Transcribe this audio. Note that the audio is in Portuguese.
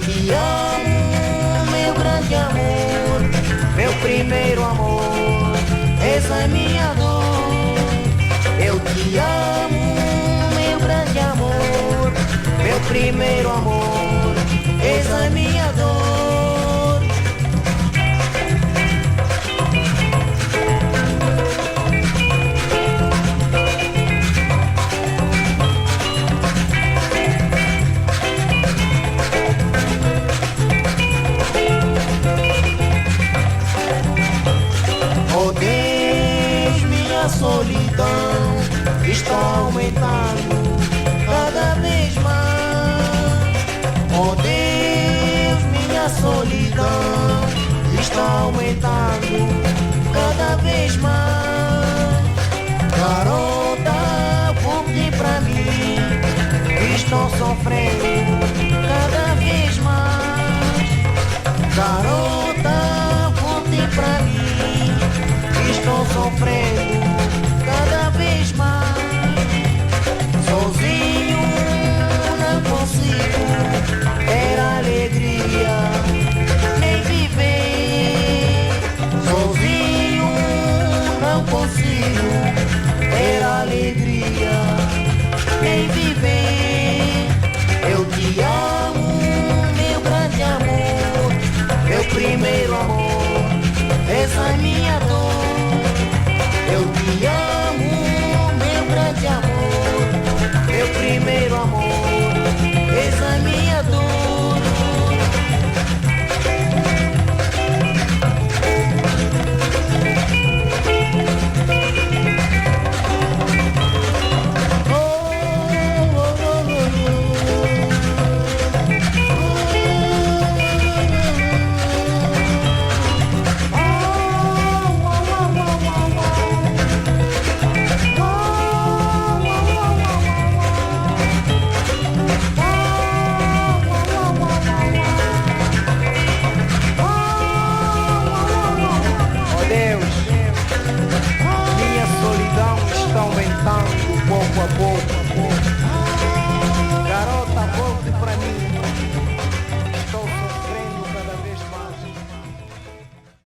te amo, meu grande amor, meu primeiro amor, és a minha dor. Eu te amo, meu grande amor, meu primeiro amor, és a minha dor. A solidão está aumentando cada vez mais. Oh Deus, minha solidão está aumentando cada vez mais. Garota, volte pra mim, estou sofrendo